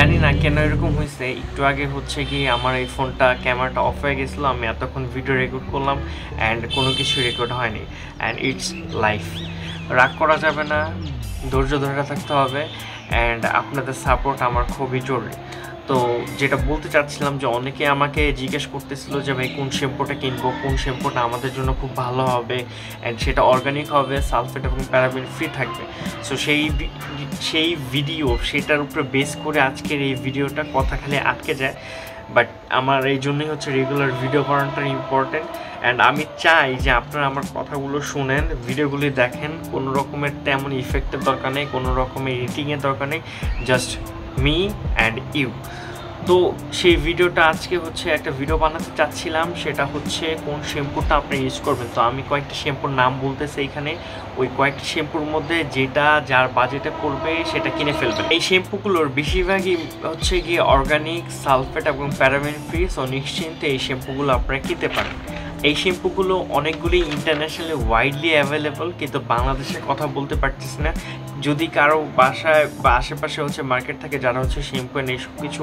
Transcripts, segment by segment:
জানি না কেন এরকম হয়েছে, একটু আগে হচ্ছে কি আমার এই ফোনটা ক্যামেরাটা অফ হয়ে গেছিলো, আমি এতক্ষণ ভিডিও রেকর্ড করলাম অ্যান্ড কোনো কিছু রেকর্ড হয়নি। অ্যান্ড ইটস লাইফ, রাগ করা যাবে না, ধৈর্য ধরে থাকতে হবে অ্যান্ড আপনাদের সাপোর্ট আমার খুবই জরুরি। তো যেটা বলতে চাচ্ছিলাম যে অনেকে আমাকে জিজ্ঞেস করতেছিল যে ভাই কোন শ্যাম্পুটা কিনবো, কোন শ্যাম্পুটা আমাদের জন্য খুব ভালো হবে অ্যান্ড সেটা অর্গানিক হবে, সালফেট এবং প্যারাবেন ফ্রি থাকবে। সো সেই ভিডিও সেটার উপরে বেস করে আজকের এই ভিডিওটা কথা খালি আটকে যায়, বাট আমার এই জন্যই হচ্ছে রেগুলার ভিডিও বানানোটা ইম্পর্টেন্ট। অ্যান্ড আমি চাই যে আপনারা আমার কথাগুলো শুনেন, ভিডিওগুলি দেখেন, কোনো রকমের তেমন ইফেক্টের দরকার নেই, কোনো রকমের এডিটিংয়ের দরকার নেই, জাস্ট মি অ্যান্ড ইউ। তো সেই ভিডিওটা আজকে হচ্ছে একটা ভিডিও বানাতে চাচ্ছিলাম, সেটা হচ্ছে কোন শ্যাম্পুটা আপনি ইউজ করবেন। তো আমি কয়েকটা শ্যাম্পুর নাম বলতেছি এখানে, ওই কয়েকটা শ্যাম্পুর মধ্যে যেটা যার বাজেটে পড়বে সেটা কিনে ফেলবেন। এই শ্যাম্পুগুলোর বেশিরভাগই হচ্ছে গিয়ে অর্গানিক, সালফেট এবং প্যারাবেন ফ্রি। সো নিশ্চিন্তে এই শ্যাম্পুগুলো আপনারা কিনতে পারেন। এই শ্যাম্পুগুলো অনেকগুলি ইন্টারন্যাশনালি ওয়াইডলি অ্যাভেলেবল, কিন্তু বাংলাদেশের কথা বলতে পারতেছি না। যদি কারো বাসায় বা আশেপাশে হচ্ছে মার্কেট থাকে যারা হচ্ছে শ্যাম্পু এনে এইসব কিছু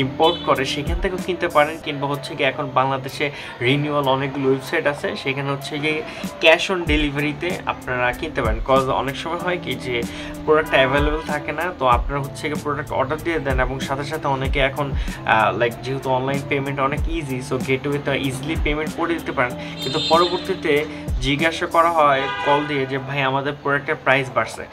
ইম্পোর্ট করে, সেখান থেকেও কিনতে পারেন। কিংবা হচ্ছে কি এখন বাংলাদেশে রিনিউয়াল অনেকগুলো ওয়েবসাইট আছে, সেখানে হচ্ছে গিয়ে ক্যাশ অন ডেলিভারিতে আপনারা কিনতে পারেন। কজ অনেক সময় হয় কি যে প্রোডাক্ট অ্যাভেলেবেল থাকে না, তো আপনারা হচ্ছে গিয়ে প্রোডাক্ট অর্ডার দিয়ে দেন এবং সাথে সাথে অনেকে এখন লাইক যেহেতু অনলাইন পেমেন্ট অনেক ইজি, সো গেটওয়েতে ইজিলি পেমেন্ট করে দিতে পারেন। কিন্তু পরবর্তীতে জিজ্ঞাসা করা হয় কল দিয়ে যে ভাই আমাদের প্রোডাক্টের প্রাইস বাড়ছে।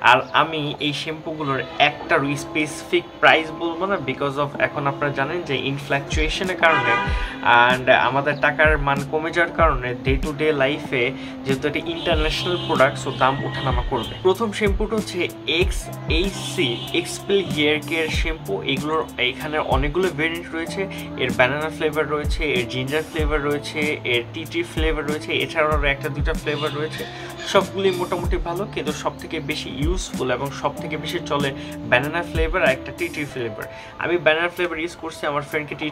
আর আমি এই শ্যাম্পুগুলোর একটা স্পেসিফিক প্রাইস বলবো না, বিকজ অফ এখন আপনারা জানেন যে ইনফ্ল্যাকচুয়েশনের কারণে অ্যান্ড আমাদের টাকার মান কমে যাওয়ার কারণে ডে টু ডে লাইফে যেহেতু এটা ইন্টারন্যাশনাল প্রোডাক্ট, সো দাম ওঠানামা করবে। প্রথম শ্যাম্পুটা হচ্ছে XHC Xpel hair care shampoo. এগুলোর এখানে অনেকগুলো ভেরিয়েন্ট রয়েছে, এর ব্যানানা ফ্লেভার রয়েছে, এর জিঞ্জার ফ্লেভার রয়েছে, এর টি ফ্লেভার রয়েছে, এছাড়াও একটা দুটা ফ্লেভার রয়েছে। সবগুলি মোটামুটি ভালো, কিন্তু সব থেকে বেশি ইউজফুল এবং সব থেকে বেশি চলে ব্যানানা ফ্লেভার আর একটা টি ফ্লেভার। আমি ব্যানানা ফ্লেভার ইউজ করছি, আমার ফ্রেন্ডকে টি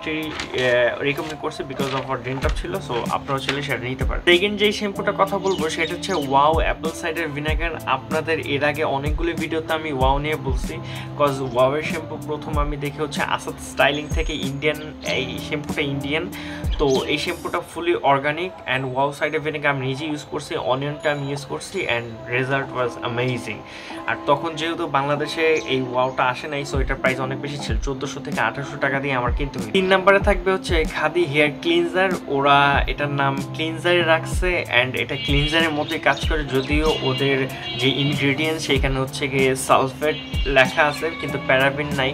রেকমেন্ড করছে বিকজ অফ আর ডেন্টপ ছিল, সো আপনারাও চলে সেটা নিতে পারেন। সেকেন্ড যেই শ্যাম্পুটার কথা বলবো সেটা হচ্ছে ওয়াও অ্যাপেল সাইডার ভিনেগার। আপনাদের এর আগে অনেকগুলো ভিডিওতে আমি ওয়াও নিয়ে বলছি, কজ ওয়াওয়ের শ্যাম্পু প্রথম আমি দেখে হচ্ছে আসাদ স্টাইলিং থেকে ইন্ডিয়ান, এই শ্যাম্পুটা ইন্ডিয়ান। তো এই শ্যাম্পুটা ফুলি অর্গানিক অ্যান্ড ওয়াও সাইডার ভিনেগার আমি নিজে ইউজ করছি, অনিয়নটা আমি ইউজ করছি অ্যান্ড রেজাল্ট ওয়াজ অ্যামেজিং। আর তখন যেহেতু বাংলাদেশে এই ওয়াওটা আসে নাই, সো এটার প্রাইস অনেক বেশি ছিল, 1400 থেকে 1800 টাকা দিয়ে আমার কিনতে হয়। 3 নম্বরে থাকবে হচ্ছে খাদি হেয়ার ক্লিনজার। ওরা এটার নাম ক্লিনজারে রাখছে অ্যান্ড এটা ক্লিনজারের মধ্যে কাজ করে, যদিও ওদের যে ইনগ্রেডিয়েন্টস সেখানে হচ্ছে গিয়ে সালফেট লেখা আছে কিন্তু প্যারাবেন নাই।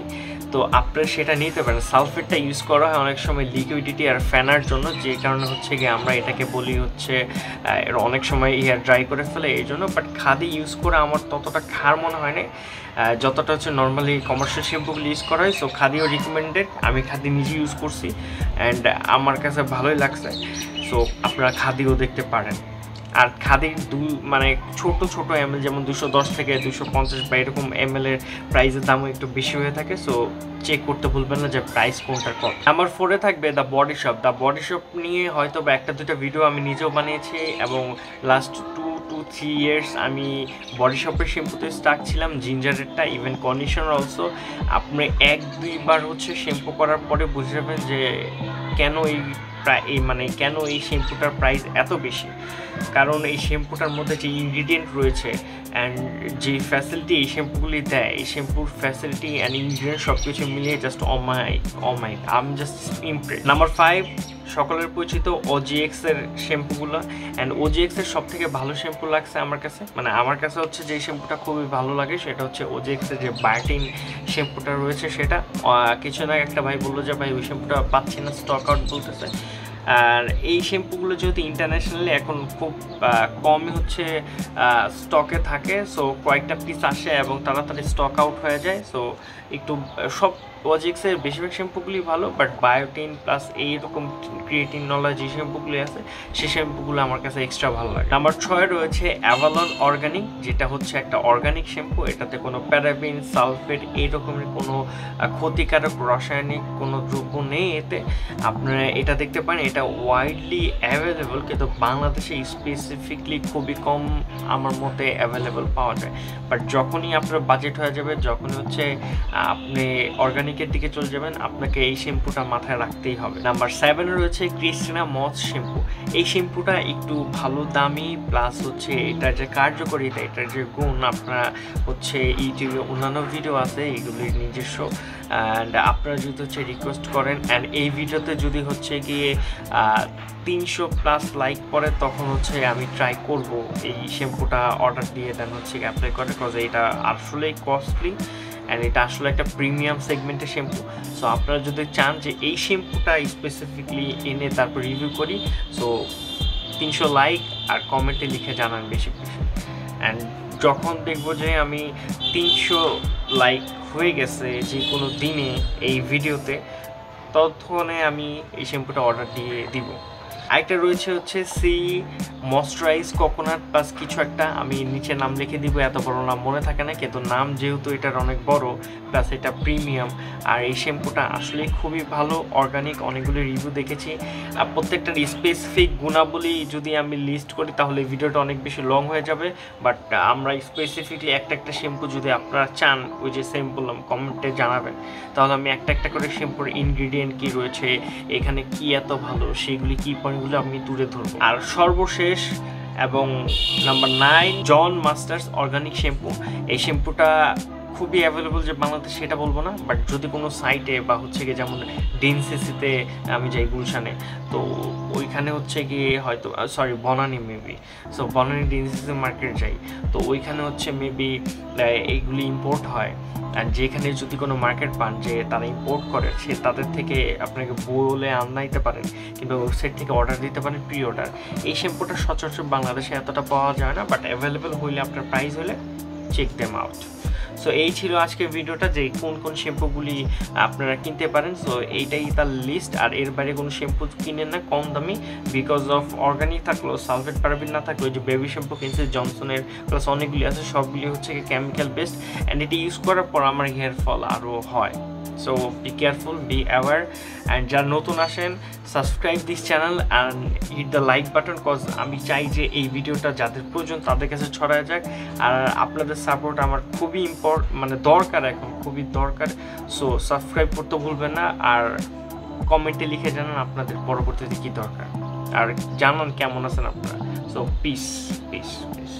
তো আপনারা সেটা নিতে পারেন। সালফেটটা ইউজ করা হয় অনেক সময় লিকুইডিটি আর ফ্যানার জন্য, যে কারণে হচ্ছে গিয়ে আমরা এটাকে বলি হচ্ছে অনেক সময় হেয়ার ড্রাই করে ফেলে এই জন্য। বাট খাদি ইউজ করে আমার ততটা খার মনে হয় না, যতটা হচ্ছে নর্মালি কমার্শিয়াল শ্যাম্পুগুলো ইউজ করা হয়। সো খাদিও রিকমেন্ডেড, আমি খাদি নিজে ইউজ করছি অ্যান্ড আমার কাছে ভালোই লাগছে। সো আপনারা খাদিও দেখতে পারেন। আর খাদির মানে ছোট এমএল যেমন 210 থেকে 250 বা এরকম এমএল এর প্রাইসের দামও একটু বেশি হয়ে থাকে, সো চেক করতে ভুলবেন না যে প্রাইস কোনটার কত। নাম্বার 4-এ থাকবে the body shop. The body shop নিয়ে হয়তো বা একটা দুটো ভিডিও আমি নিজেও বানিয়েছি এবং লাস্ট 2 to 3 ইয়ার্স আমি বডি শপের শ্যাম্পুতে স্টাক ছিলাম, জিঞ্জারেরটা, ইভেন কন্ডিশনার অলসো। আপনি 1-2 বার হচ্ছে শ্যাম্পু করার পরে বুঝে যাবেন যে কেন কেন এই শ্যাম্পুটার প্রাইস এত বেশি। কারণ এই শ্যাম্পুটার মধ্যে যে ইনগ্রিডিয়েন্ট রয়েছে অ্যান্ড যে ফ্যাসিলিটি এই শ্যাম্পুগুলি দেয়, এই শ্যাম্পুর ফ্যাসিলিটি অ্যান্ড ইনগ্রিডিয়েন্ট সব কিছু মিলিয়ে just I am just impressed. Number 5 সকলের পরিচিত OGX এর শ্যাম্পুগুলো। অ্যান্ড OGX এর সব থেকে ভালো শ্যাম্পু লাগছে আমার কাছে, মানে আমার কাছে হচ্ছে যে শ্যাম্পুটা খুবই ভালো লাগে সেটা হচ্ছে OGX এর যে বায়োটিন শ্যাম্পুটা রয়েছে সেটা। কিছু না একটা ভাই বললো যে ভাই ওই শ্যাম্পুটা পাচ্ছি না, স্টক আউট বলতেছে। আর এই শ্যাম্পুগুলো যেহেতু ইন্টারন্যাশনালি এখন খুব কমই হচ্ছে স্টকে থাকে, সো কয়েকটা পিস আসে এবং তাড়াতাড়ি স্টক আউট হয়ে যায়। সো একটু সব OGX এর বেশিরভাগ শ্যাম্পুগুলি ভালো, বাট বায়োটিন প্লাস এইরকম ক্রিয়েটিন নলেজ যে শ্যাম্পুগুলি আছে সেই শ্যাম্পুগুলো আমার কাছে এক্সট্রা ভালো লাগে। নাম্বার 6 রয়েছে অ্যাভালন অর্গানিক, যেটা হচ্ছে একটা অর্গানিক শ্যাম্পু। এটাতে কোনো প্যারাবেন, সালফেট এইরকমের কোনো ক্ষতিকারক রাসায়নিক কোনো দ্রব্য নেই এতে। আপনারা এটা দেখতে পারেন, এটা ওয়াইডলি অ্যাভেলেবল, কিন্তু বাংলাদেশে স্পেসিফিকলি খুবই কম আমার মতে অ্যাভেলেবল পাওয়া যায়। বাট যখনই আপনার বাজেট হয়ে যাবে, যখন হচ্ছে আপনি অর্গানিক অর্গানিকের দিকে চলে যাবেন, আপনাকে এই শ্যাম্পুটা মাথায় রাখতেই হবে। নাম্বার 7 রয়েছে ক্রিস্টিনা মস শ্যাম্পু। এই শ্যাম্পুটা একটু ভালো দামি, প্লাস হচ্ছে এটার যে কার্যকারিতা, এটার যে গুণ, আপনারা হচ্ছে ইউটিউবে অন্যান্য ভিডিও আছে এগুলির নিজস্ব, অ্যান্ড আপনারা যদি হচ্ছে রিকোয়েস্ট করেন অ্যান্ড এই ভিডিওতে যদি হচ্ছে গিয়ে 300+ লাইক পড়ে, তখন হচ্ছে আমি ট্রাই করব এই শ্যাম্পুটা অর্ডার দিয়ে দেন হচ্ছে অ্যাপ্লাই করে, বিকজ এটা আসলেই কস্টলি অ্যান্ড এটা আসলে একটা প্রিমিয়াম সেগমেন্টের শ্যাম্পু। সো আপনারা যদি চান যে এই শ্যাম্পুটা স্পেসিফিকলি এনে তারপর রিভিউ করি, সো 300 লাইক আর কমেন্টে লিখে জানান বেশি বেশি। অ্যান্ড যখন দেখবো যে আমি 300 লাইক হয়ে গেছে যে কোনো দিনে এই ভিডিওতে, ততক্ষণে আমি এই শ্যাম্পুটা অর্ডার দিয়ে দিব। আরেকটা রয়েছে হচ্ছে সি ময়শ্চারাইজ কোকোনাট প্লাস কিছু একটা, আমি নিচে নাম লিখে দিব, এত বড় নাম মনে থাকে না, কিন্তু নাম যেহেতু এটার অনেক বড়, প্লাস এটা প্রিমিয়াম। আর এই শ্যাম্পুটা আসলে খুবই ভালো, অর্গানিক, অনেকগুলো রিভিউ দেখেছি। আর প্রত্যেকটার স্পেসিফিক গুণাবলী যদি আমি লিস্ট করি তাহলে ভিডিওটা অনেক বেশি লং হয়ে যাবে, বাট আমরা স্পেসিফিকলি একটা শ্যাম্পু যদি আপনারা চান, ওই যে সেম বললাম কমেন্টে জানাবেন, তাহলে আমি একটা করে শ্যাম্পুর ইনগ্রিডিয়েন্ট কী রয়েছে, এখানে কি এত ভালো, সেগুলি কী পয়েন্টগুলো আমি তুলে ধরবো। আর সর্বশেষ এবং নাম্বার 9 জন মাস্টার্স অর্গানিক শ্যাম্পু। এই শ্যাম্পুটা খুবই অ্যাভেলেবল, যে বাংলাদেশ সেটা বলবো না, বাট যদি কোনো সাইটে বা হচ্ছে গিয়ে যেমন ডিএনসিসিতে আমি যাই গুলশানে, তো ওইখানে হচ্ছে গিয়ে হয়তো Banani maybe, so Banani DNCC market যাই, তো ওইখানে হচ্ছে মেবি এইগুলি ইম্পোর্ট হয়। আর যেখানে যদি কোনো মার্কেট পান যে তারা ইম্পোর্ট করে, সে তাদের থেকে আপনাকে বলে আনাইতে পারেন কিংবা ওয়েবসাইট থেকে অর্ডার দিতে পারেন, প্রি অর্ডার। এই শ্যাম্পুটা সচরাচর বাংলাদেশে এতটা পাওয়া যায় না, বাট অ্যাভেলেবেল হইলে আপনার প্রাইস হলে চেক দেম আউট। সো এই ছিল আজকের ভিডিওটা, যে কোন কোন শ্যাম্পুগুলি আপনারা কিনতে পারেন। সো এইটাই তার লিস্ট, আর এর বাইরে কোনো শ্যাম্পু কিনেন না কম দামি, বিকজ অফ অর্গানিক থাকলেও সালফেট প্যারাবিন না থাকলেও, যে বেবি শ্যাম্পু কিনছে জনসনের, প্লাস অনেকগুলি আছে, সবগুলি হচ্ছে কেমিক্যাল বেসড, অ্যান্ড এটি ইউজ করার পর আমার হেয়ার ফল আরও হয়। So be careful, be aware, and যারা নতুন আসেন subscribe this channel and hit the like button, cause আমি চাই যে এই ভিডিওটা যাদের প্রয়োজন তাদের কাছে ছড়ায় যাক। আর আপনাদের সাপোর্ট আমার খুবই দরকার, এখন খুবই দরকার। সো সাবস্ক্রাইব করতে ভুলবেন না, আর কমেন্টে লিখে জানান আপনাদের পরবর্তীতে কী দরকার, আর জানান কেমন আছেন আপনারা। So piece piece piece.